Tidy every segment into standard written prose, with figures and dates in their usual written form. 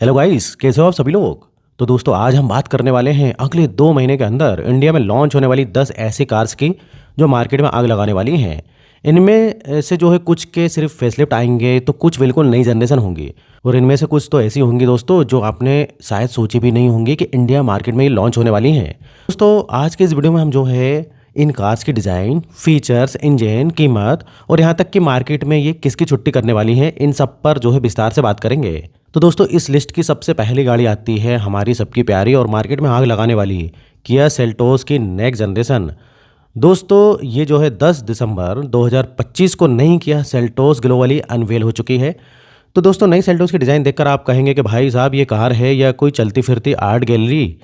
Hello guys, कैसे हो आप सभी लोग। तो दोस्तों आज हम बात करने वाले हैं अगले 2 महीने के अंदर इंडिया में लॉन्च होने वाली 10 ऐसी कार्स की जो मार्केट में आग लगाने वाली हैं। इनमें से जो है कुछ के सिर्फ फेसलिफ्ट आएंगे तो कुछ बिल्कुल नई जनरेशन होंगी। और इनमें से कुछ तो ऐसी होंगी दोस्तों जो आपने शायद सोची भी नहीं होंगी कि इंडिया मार्केट में ये लॉन्च होने वाली हैं। दोस्तों आज के इस वीडियो में हम जो है इन कार्स की डिज़ाइन, फीचर्स, इंजन, कीमत और यहाँ तक कि मार्केट में ये किसकी छुट्टी करने वाली है, इन सब पर जो है विस्तार से बात करेंगे। तो दोस्तों इस लिस्ट की सबसे पहली गाड़ी आती है हमारी सबकी प्यारी और मार्केट में आग लगाने वाली किया सेल्टोस की नेक्स्ट जनरेशन। दोस्तों ये जो है 10 दिसंबर 2025 को नई किया सेल्टोस ग्लोबली अनवेल हो चुकी है। तो दोस्तों नई सेल्टोस की डिज़ाइन देखकर आप कहेंगे कि भाई साहब ये कार है या कोई चलती फिरती आर्ट गैलरी।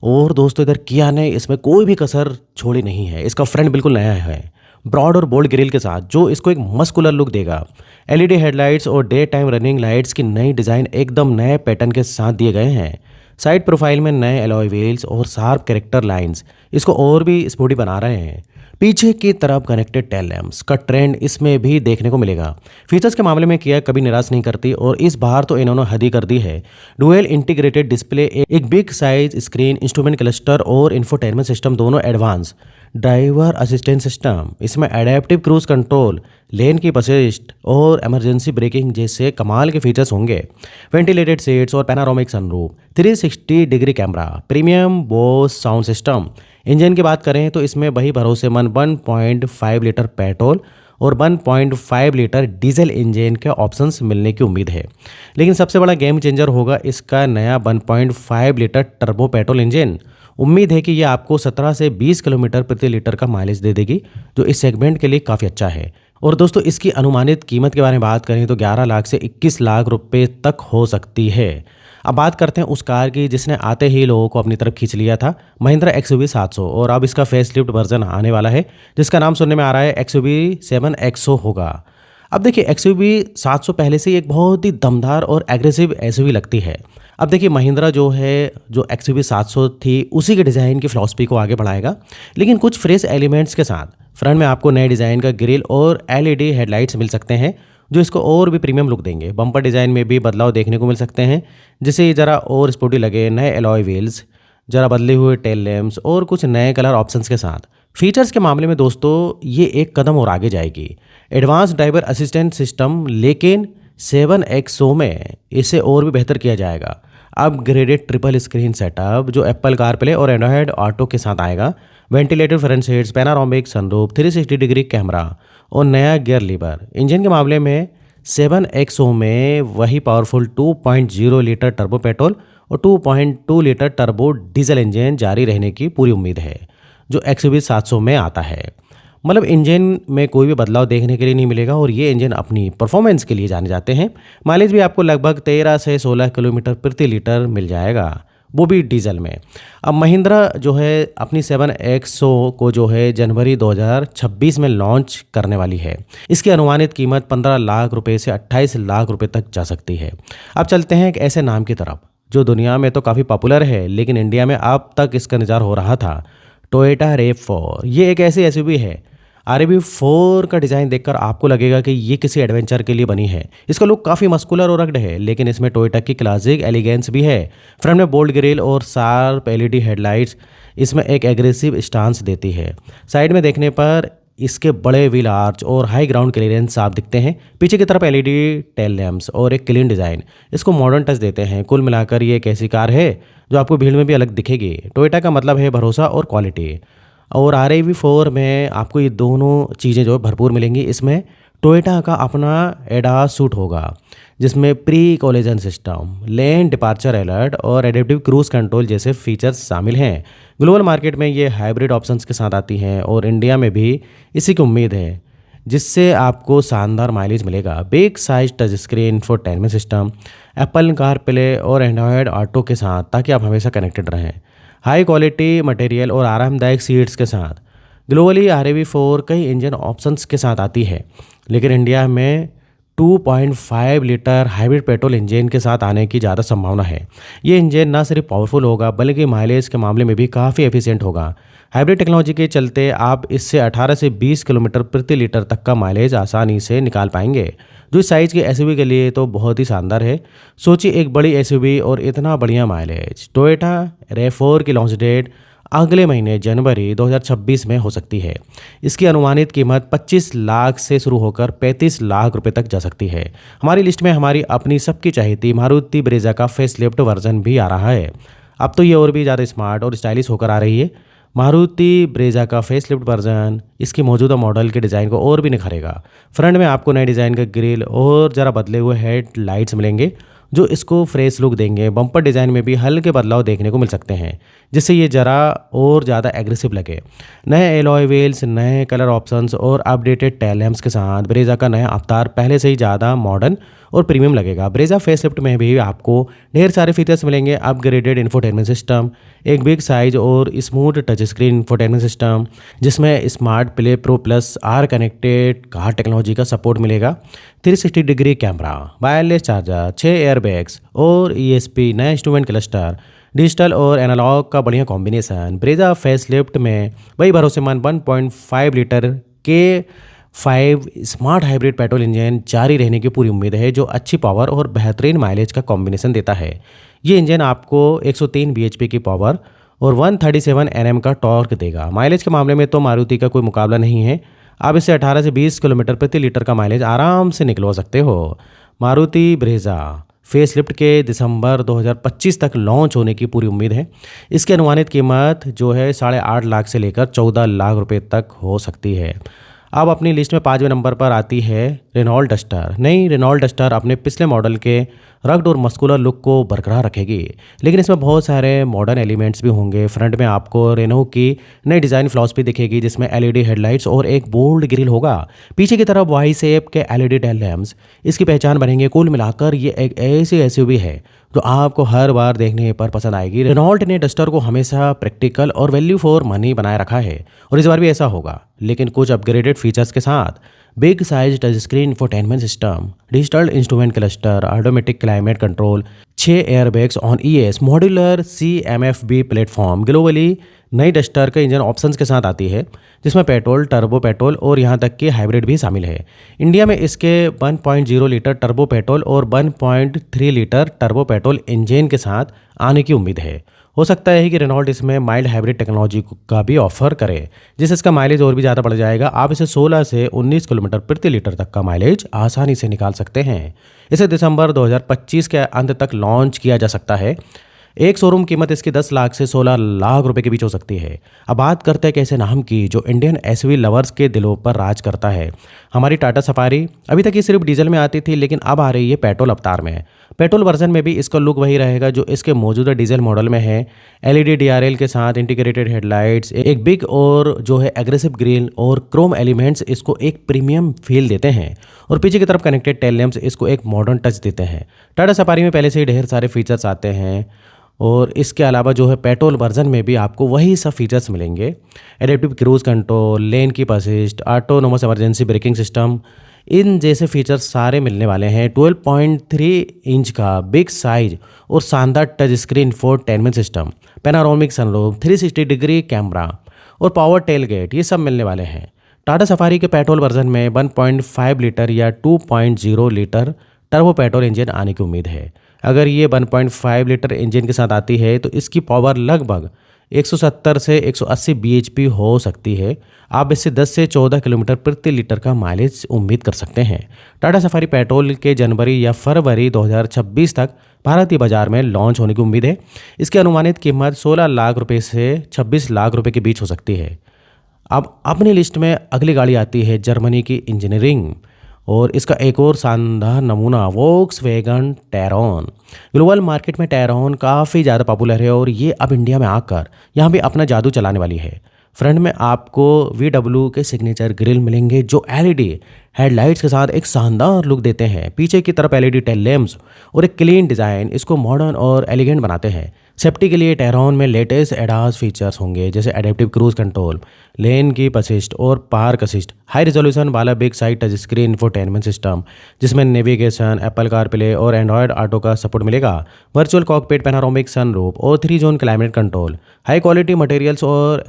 और दोस्तों इधर किया ने इसमें कोई भी कसर छोड़ी नहीं है। इसका फ्रंट बिल्कुल नया है, ब्रॉड और बोल्ड ग्रिल के साथ, जो इसको एक मस्कुलर लुक देगा। एलईडी हेडलाइट्स और डे टाइम रनिंग लाइट्स की नई डिज़ाइन एकदम नए पैटर्न के साथ दिए गए हैं। साइड प्रोफाइल में नए एलॉय व्हील्स और शार्प कैरेक्टर लाइंस इसको और भी स्पोर्टी बना रहे हैं। पीछे की तरफ कनेक्टेड टेल लैम्प्स का ट्रेंड इसमें भी देखने को मिलेगा। फीचर्स के मामले में किया कभी निराश नहीं करती और इस बार तो इन्होंने हद ही कर दी है। डुअल इंटीग्रेटेड डिस्प्ले, एक big size screen, instrument cluster और इंफोटेनमेंट सिस्टम दोनों एडवांस। ड्राइवर असिस्टेंट सिस्टम, इसमें एडेप्टिव क्रूज कंट्रोल, लेन की असिस्ट और इमरजेंसी ब्रेकिंग जैसे कमाल के फीचर्स होंगे। वेंटिलेटेड सीट्स और panoramic sunroof, 360 degree camera, premium Bose sound system. Engine की बात करें तो इसमें वही भरोसेमंद 1.5 लीटर पेट्रोल और 1.5 लीटर डीजल इंजन के ऑप्शंस मिलने की उम्मीद है। लेकिन सबसे बड़ा गेम चेंजर होगा इसका नया 1.5 लीटर टर्बो पेट्रोल इंजन। उम्मीद है कि ये आपको 17 से 20 किलोमीटर प्रति लीटर का माइलेज दे देगी, जो इस सेगमेंट के लिए काफ़ी अच्छा है। और दोस्तों इसकी अनुमानित कीमत के बारे में बात करें तो 11 लाख से 21 लाख रुपए तक हो सकती है। अब बात करते हैं उस कार की जिसने आते ही लोगों को अपनी तरफ खींच लिया था, महिंद्रा XUV 700। और अब इसका फेसलिफ्ट वर्जन आने वाला है जिसका नाम सुनने में आ रहा है XUV 7XO होगा। अब देखिए XUV 700 पहले से ही एक बहुत ही दमदार और एग्रेसिव SUV लगती है। अब देखिए महिंद्रा जो है जो XUV 700 थी उसी के डिज़ाइन की फिलॉसफी को आगे बढ़ाएगा, लेकिन कुछ फ्रेश एलिमेंट्स के साथ। फ्रंट में आपको नए डिज़ाइन का ग्रिल और LED हेडलाइट्स मिल सकते हैं जो इसको और भी प्रीमियम लुक देंगे। बम्पर डिज़ाइन में भी बदलाव देखने को मिल सकते हैं, जिससे ये ज़रा और स्पोर्टी लगे। नए एलॉय व्हील्स, ज़रा बदले हुए टेल लैम्प्स और कुछ नए कलर ऑप्शंस के साथ। फीचर्स के मामले में दोस्तों ये एक कदम और आगे जाएगी। एडवांस ड्राइवर असिस्टेंट सिस्टम, लेकिन 7XO में इसे और भी बेहतर किया जाएगा। अपग्रेडेड ट्रिपल स्क्रीन सेटअप जो एप्पल कारप्ले और एंड्रॉयड ऑटो के साथ आएगा। Ventilated front seats, panoramic sunroof, 360 degree camera और नया गियर लीवर। इंजन के मामले में 7XO में वही पावरफुल 2.0 लीटर टर्बो पेट्रोल और 2.2 लीटर टर्बो डीजल इंजन जारी रहने की पूरी उम्मीद है जो XUV 700 में आता है। मतलब इंजन में कोई भी बदलाव देखने के लिए नहीं मिलेगा और ये इंजन अपनी परफॉर्मेंस के लिए जाने जाते हैं। माइलेज भी आपको लगभग 13 से 16 किलोमीटर प्रति लीटर मिल जाएगा, वो भी डीजल में। अब महिंद्रा जो है अपनी 7XO को जो है जनवरी 2026 में लॉन्च करने वाली है। इसकी अनुमानित कीमत 15 लाख रुपए से 28 लाख रुपए तक जा सकती है। अब चलते हैं एक ऐसे नाम की तरफ जो दुनिया में तो काफ़ी पॉपुलर है लेकिन इंडिया में अब तक इसका इंतजार हो रहा था। टोयोटा RAV4 ये एक ऐसी SUV है। RAV4 का डिज़ाइन देखकर आपको लगेगा कि ये किसी एडवेंचर के लिए बनी है। इसका लुक काफ़ी मस्कुलर और रग्ड है, लेकिन इसमें टोयोटा की क्लासिक एलिगेंस भी है। फ्रंट में बोल्ड ग्रिल और शार्प LED हेडलाइट्स इसमें एक एग्रेसिव स्टांस देती है। साइड में देखने पर इसके बड़े व्हील आर्च और हाई ग्राउंड क्लियरेंस साफ दिखते हैं। पीछे की तरफ LED टेल लैम्प्स और एक क्लीन डिज़ाइन इसको मॉडर्न टच देते हैं। कुल मिलाकर ये एक ऐसी कार है जो आपको भीड़ में भी अलग दिखेगी। टोयोटा का मतलब है भरोसा और क्वालिटी, और RAV4 में आपको ये दोनों चीज़ें जो भरपूर मिलेंगी। इसमें टोयोटा का अपना एडास सूट होगा जिसमें pre collision system, lane departure alert और एडेप्टिव क्रूज कंट्रोल जैसे फीचर्स शामिल हैं। ग्लोबल मार्केट में ये हाइब्रिड ऑप्शंस के साथ आती हैं और इंडिया में भी इसी की उम्मीद है, जिससे आपको शानदार माइलेज मिलेगा। Big size touch screen, infotainment system, Apple CarPlay और एंड्रॉयड ऑटो के साथ, ताकि आप हमेशा कनेक्टेड रहें। हाई क्वालिटी मटेरियल और आरामदायक सीट्स के साथ। ग्लोबली RAV4 कई इंजन ऑप्शंस के साथ आती है, लेकिन इंडिया में 2.5 लीटर हाइब्रिड पेट्रोल इंजन के साथ आने की ज़्यादा संभावना है। ये इंजन ना सिर्फ पावरफुल होगा बल्कि माइलेज के मामले में भी काफ़ी एफिशिएंट होगा। हाइब्रिड टेक्नोलॉजी के चलते आप इससे 18 से 20 किलोमीटर प्रति लीटर तक का माइलेज आसानी से निकाल पाएंगे, जो इस साइज़ के एसयूवी के लिए तो बहुत ही शानदार है। सोचिए एक बड़ी एसयूवी और इतना बढ़िया माइलेज। टोयोटा RAV4 की लॉन्च डेट अगले महीने जनवरी 2026 में हो सकती है। इसकी अनुमानित कीमत 25 लाख से शुरू होकर 35 लाख रुपए तक जा सकती है। हमारी लिस्ट में हमारी अपनी सबकी चाहती मारुति ब्रेजा का फेसलिफ्ट वर्जन भी आ रहा है। अब तो ये और भी ज़्यादा स्मार्ट और स्टाइलिश होकर आ रही है। मारुति ब्रेजा का फेसलिफ्ट वर्जन इसकी मौजूदा मॉडल के डिज़ाइन को और भी निखारेगा। फ्रंट में आपको नए डिज़ाइन का ग्रिल और ज़रा बदले हुए हेड लाइट्स मिलेंगे, जो इसको फ्रेश लुक देंगे। बम्पर डिज़ाइन में भी हल्के बदलाव देखने को मिल सकते हैं, जिससे ये ज़रा और ज़्यादा एग्रेसिव लगे। नए एलॉय व्हील्स, नए कलर ऑप्शंस और अपडेटेड टेल लैम्प्स के साथ ब्रेजा का नया अवतार पहले से ही ज़्यादा मॉडर्न और प्रीमियम लगेगा। ब्रेजा फेसलिफ्ट में भी आपको ढेर सारे फीचर्स मिलेंगे। अपग्रेडेड इंफोटेनमेंट सिस्टम, एक बिग साइज और smooth touch screen infotainment system, जिसमें smart play pro plus or connected car technology का सपोर्ट मिलेगा। 360 degree camera, wireless charger, 6 airbags और ESP, नया इंस्ट्रूमेंट क्लस्टर, डिजिटल और एनालॉग का बढ़िया कॉम्बिनेशन। ब्रेजा फेसलिफ्ट में वही भरोसेमंद 1.5 लीटर के 5 स्मार्ट हाइब्रिड पेट्रोल इंजन जारी रहने की पूरी उम्मीद है, जो अच्छी पावर और बेहतरीन माइलेज का कॉम्बिनेशन देता है। ये इंजन आपको 103 bhp की पावर और 137 Nm का टॉर्क देगा। माइलेज के मामले में तो मारुति का कोई मुकाबला नहीं है। आप इससे 18 से 20 किलोमीटर प्रति लीटर का माइलेज आराम से निकलवा सकते हो। मारुति ब्रेजा फेसलिफ्ट के दिसंबर 2025 तक लॉन्च होने की पूरी उम्मीद है। इसकी अनुमानित कीमत जो है 8.5 लाख से लेकर 14 लाख रुपए तक हो सकती है। अब अपनी लिस्ट में 5वें नंबर पर आती है रेनॉल्ट डस्टर। नई रेनॉल्ट डस्टर अपने पिछले मॉडल के रग्ड और मस्कुलर लुक को बरकरार रखेगी, लेकिन इसमें बहुत सारे मॉडर्न एलिमेंट्स भी होंगे। फ्रंट में आपको रेनो की नई डिज़ाइन फिलॉसफी दिखेगी, जिसमें LED हेडलाइट्स और एक बोल्ड ग्रिल होगा। पीछे की तरफ वाई शेप के LED टेल लैम्प्स इसकी पहचान बनेंगे। कुल मिलाकर ये एक ऐसी एसयूवी है जो आपको हर बार देखने पर पसंद आएगी। रेनॉल्ट ने डस्टर को हमेशा प्रैक्टिकल और वैल्यू फॉर मनी बनाए रखा है और इस बार भी ऐसा होगा, लेकिन कुछ अपग्रेडेड फीचर्स के साथ। Big size touch screen infotainment system, digital instrument cluster, automatic climate control, 6 airbags on ES, modular CMFB platform. Globally नई डस्टर के इंजन ऑप्शंस के साथ आती है, जिसमें पेट्रोल, टर्बो पेट्रोल और यहाँ तक कि हाइब्रिड भी शामिल है। इंडिया में इसके 1.0 लीटर टर्बो पेट्रोल और 1.3 लीटर टर्बो पेट्रोल इंजन के साथ आने की उम्मीद है। हो सकता है कि रेनॉल्ट इसमें माइल्ड हाइब्रिड टेक्नोलॉजी का भी ऑफर करे, जिससे इसका माइलेज और भी ज़्यादा बढ़ जाएगा। आप इसे 16 से 19 किलोमीटर प्रति लीटर तक का माइलेज आसानी से निकाल सकते हैं। इसे दिसंबर 2025 के अंत तक लॉन्च किया जा सकता है। एक शोरूम कीमत इसकी 10 लाख से 16 लाख रुपए के बीच हो सकती है। अब बात करते हैं ऐसे नाम की जो इंडियन एसयूवी लवर्स के दिलों पर राज करता है। हमारी टाटा सफारी अभी तक ये सिर्फ डीजल में आती थी, लेकिन अब आ रही है पेट्रोल अवतार में। पेट्रोल वर्जन में भी इसका लुक वही रहेगा जो इसके मौजूदा डीजल मॉडल में है। LED DRL के साथ इंटीग्रेटेड हेडलाइट्स, एक बिग और जो है एग्रेसिव ग्रिल और क्रोम एलिमेंट्स इसको एक प्रीमियम फील देते हैं, और पीछे की तरफ कनेक्टेड टेल लैम्प्स इसको एक मॉडर्न टच देते हैं। टाटा सफारी में पहले से ही ढेर सारे फीचर्स आते हैं, और इसके अलावा जो है पेट्रोल वर्जन में भी आपको वही सब फीचर्स मिलेंगे। Adaptive cruise control, lane keep assist, autonomous emergency braking system, इन जैसे फीचर्स सारे मिलने वाले हैं। 12.3 इंच का बिग साइज और शानदार touch screen infotainment system, panoramic sunroof, 360 degree camera और पावर टेलगेट, ये सब मिलने वाले हैं। टाटा सफारी के पेट्रोल वर्जन में 1.5 लीटर या 2.0 लीटर टर्बो पेट्रोल इंजन आने की उम्मीद है। अगर ये 1.5 लीटर इंजन के साथ आती है तो इसकी पावर लगभग 170 से 180 bhp हो सकती है। आप इससे 10 से 14 किलोमीटर प्रति लीटर का माइलेज उम्मीद कर सकते हैं। टाटा सफारी पेट्रोल के जनवरी या फरवरी 2026 तक भारतीय बाजार में लॉन्च होने की उम्मीद है। इसकी अनुमानित कीमत 16 लाख रुपए से 26 लाख रुपए के बीच हो सकती है। अब अपनी लिस्ट में अगली गाड़ी आती है जर्मनी की इंजीनियरिंग, और इसका एक और शानदार नमूना वोक्सवैगन टैरोन। ग्लोबल मार्केट में टैरोन काफ़ी ज़्यादा पॉपुलर है और ये अब इंडिया में आकर यहाँ भी अपना जादू चलाने वाली है। फ्रंट में आपको VW के सिग्नेचर ग्रिल मिलेंगे जो LED हेडलाइट्स के साथ एक शानदार लुक देते हैं। पीछे की तरफ LED टेल लैम्प्स और एक क्लीन डिज़ाइन इसको मॉडर्न और एलिगेंट बनाते हैं। सेफ्टी के लिए टेरॉन में लेटेस्ट एडास फीचर्स होंगे जैसे adaptive cruise control, lane keep assist और पार्क असिस्ट। हाई रेजोल्यूशन वाला big size touch screen infotainment system जिसमें नेविगेशन, एप्पल कारप्ले और एंड्रॉयड ऑटो का सपोर्ट मिलेगा। वर्चुअल कॉकपिट, पैनोरामिक सनरूफ और 3 zone climate control. High quality materials और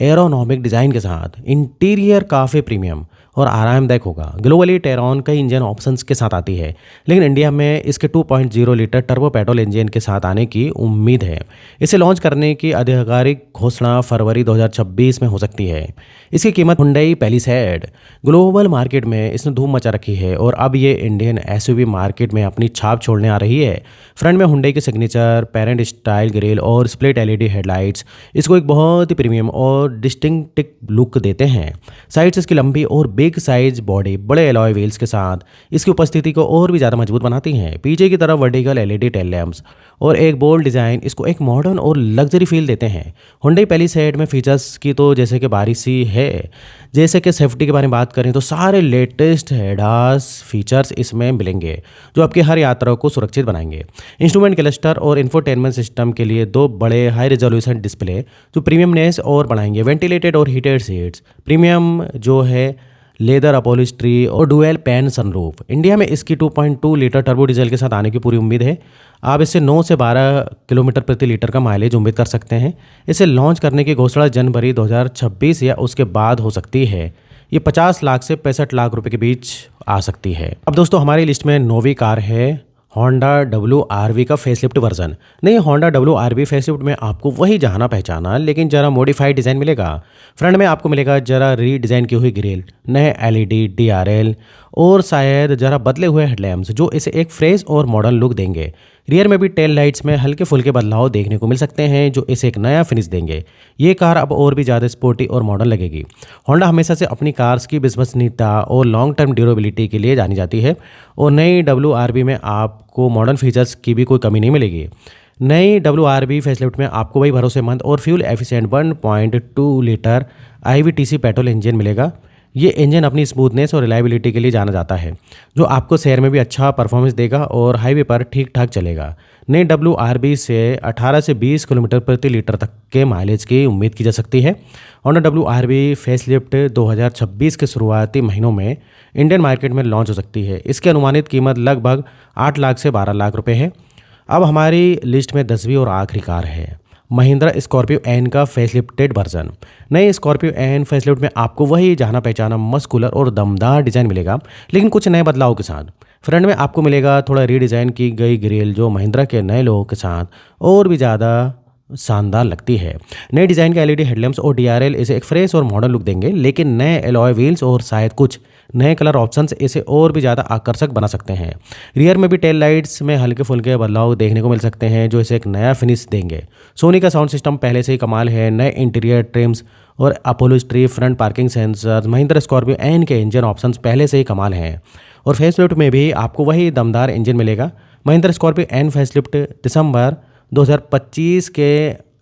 एरोनॉमिक design के साथ इंटीरियर काफ़ी प्रीमियम और आरामदायक होगा। ग्लोबली टेरॉन कई इंजन ऑप्शंस के साथ आती है, लेकिन इंडिया में इसके 2.0 लीटर टर्बो पेट्रोल इंजन के साथ आने की उम्मीद है। इसे लॉन्च करने की आधिकारिक घोषणा फरवरी 2026 में हो सकती है। इसकी कीमत हुंडई पैलिसेड। ग्लोबल मार्केट में इसने धूम मचा रखी है और अब ये इंडियन SUV मार्केट में अपनी छाप छोड़ने आ रही है। फ्रंट में हुंडई के सिग्नेचर पेरेंट स्टाइल ग्रिल और स्प्लिट LED हेडलाइट्स इसको एक बहुत ही प्रीमियम और डिस्टिंक्टिव लुक देते हैं। साइड से इसकी लंबी और बिग साइज बॉडी बड़े एलॉय व्हील्स के साथ इसकी उपस्थिति को और भी ज़्यादा मजबूत बनाती हैं। पीछे की तरफ वर्टिकल LED टेल लैम्प्स और एक बोल्ड डिज़ाइन इसको एक मॉडर्न और लग्जरी फील देते हैं। हुंडई पैलिसेड में फीचर्स की तो जैसे कि बारिशी है। जैसे कि सेफ्टी के बारे में बात करें तो सारे लेटेस्ट एडास फीचर्स इसमें मिलेंगे जो आपकी हर यात्रा को सुरक्षित बनाएंगे। इंस्ट्रूमेंट क्लस्टर और इंफोटेनमेंट सिस्टम के लिए 2 बड़े हाई रेजोल्यूशन डिस्प्ले जो प्रीमियमनेस और बढ़ाएंगे। वेंटिलेटेड और हीटेड सीट्स, प्रीमियम जो है लेदर अपॉलिस्ट्री और डुअल पैन सनरूफ। इंडिया में इसकी 2.2 लीटर टर्बो डीजल के साथ आने की पूरी उम्मीद है। आप इससे 9 से 12 किलोमीटर प्रति लीटर का माइलेज उम्मीद कर सकते हैं। इसे लॉन्च करने की घोषणा जनवरी 2026 या उसके बाद हो सकती है। ये 50 लाख से 65 लाख रुपए के बीच आ सकती है। अब दोस्तों हमारी लिस्ट में 9वीं कार है होंडा WRV का फेसलिफ्ट वर्जन। नहीं, होंडा WRV फेसलिफ्ट में आपको वही जाना पहचाना लेकिन जरा मॉडिफाइड डिज़ाइन मिलेगा। फ्रंट में आपको मिलेगा जरा रीडिज़ाइन की हुई ग्रिल, नए LED DRL और शायद जरा बदले हुए हेडलैम्प्स जो इसे एक फ्रेश और मॉडर्न लुक देंगे। रियर में भी टेल लाइट्स में हल्के फुल्के बदलाव देखने को मिल सकते हैं जो इसे एक नया फिनिश देंगे। ये कार अब और भी ज़्यादा स्पोर्टी और मॉडर्न लगेगी। होंडा हमेशा से अपनी कार्स की विश्वसनीयता और लॉन्ग टर्म ड्यूरेबिलिटी के लिए जानी जाती है और नई WRV में आपको मॉडर्न फीचर्स की भी कोई कमी नहीं मिलेगी। नई WRV फेसलिफ्ट में आपको वही भरोसेमंद और fuel efficient 1.2 litre IVTC petrol engine मिलेगा। ये इंजन अपनी स्मूथनेस और रिलायबिलिटी के लिए जाना जाता है जो आपको शहर में भी अच्छा परफॉर्मेंस देगा और हाईवे पर ठीक ठाक चलेगा। नई WRV से 18 से 20 किलोमीटर प्रति लीटर तक के माइलेज की उम्मीद की जा सकती है। होंडा WRV फेसलिफ्ट 2026 के शुरुआती महीनों में इंडियन मार्केट में लॉन्च हो सकती है। इसकी अनुमानित कीमत लगभग 8 लाख से 12 लाख रुपए है। अब हमारी लिस्ट में 10वीं और आखिरी कार है महिंद्रा स्कॉर्पियो एन का फेसलिफ्टेड वर्जन। नए स्कॉर्पियो एन फेसलिफ्ट में आपको वही जाना पहचाना मस्कुलर और दमदार डिज़ाइन मिलेगा लेकिन कुछ नए बदलाव के साथ। फ्रंट में आपको मिलेगा थोड़ा रीडिज़ाइन की गई ग्रिल जो महिंद्रा के नए लोगों के साथ और भी ज़्यादा शानदार लगती है। नए डिज़ाइन के LED हेडलैम्प्स और DRL इसे एक फ्रेश और मॉडर्न लुक देंगे लेकिन नए एलॉय व्हील्स और शायद कुछ नए कलर ऑप्शंस इसे और भी ज़्यादा आकर्षक बना सकते हैं। रियर में भी टेल लाइट्स में हल्के फुल्के बदलाव देखने को मिल सकते हैं जो इसे एक नया फिनिश देंगे। सोनी का साउंड सिस्टम पहले से ही कमाल है। नए इंटीरियर ट्रिम्स और upholstery, front parking sensor, Mahindra Scorpio N के इंजन ऑप्शंस पहले से ही कमाल हैं और फेसलिफ्ट में भी आपको वही दमदार इंजन मिलेगा। महिंद्रा स्कॉर्पियो एन फेसलिफ्ट दिसंबर 2025 के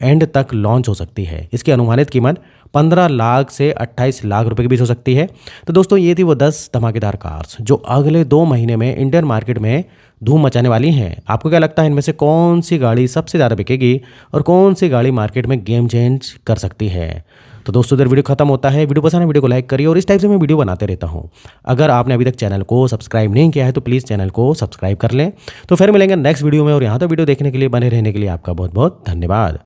एंड तक लॉन्च हो सकती है। इसकी अनुमानित कीमत 15 लाख से 28 लाख रुपए के बीच हो सकती है। तो दोस्तों ये थी वो 10 धमाकेदार कार्स जो अगले 2 महीने में इंडियन मार्केट में धूम मचाने वाली हैं। आपको क्या लगता है इनमें से कौन सी गाड़ी सबसे ज़्यादा बिकेगी और कौन सी गाड़ी मार्केट में गेम चेंज कर सकती है? तो दोस्तों इधर वीडियो खत्म होता है। वीडियो पसंद है वीडियो को लाइक करिए और इस टाइप से मैं वीडियो बनाते रहता हूँ। अगर आपने अभी तक चैनल को सब्सक्राइब नहीं किया है तो प्लीज़ चैनल को सब्सक्राइब कर लें। तो फिर मिलेंगे नेक्स्ट वीडियो में और यहाँ तो वीडियो देखने के लिए बने रहने के लिए आपका बहुत बहुत धन्यवाद।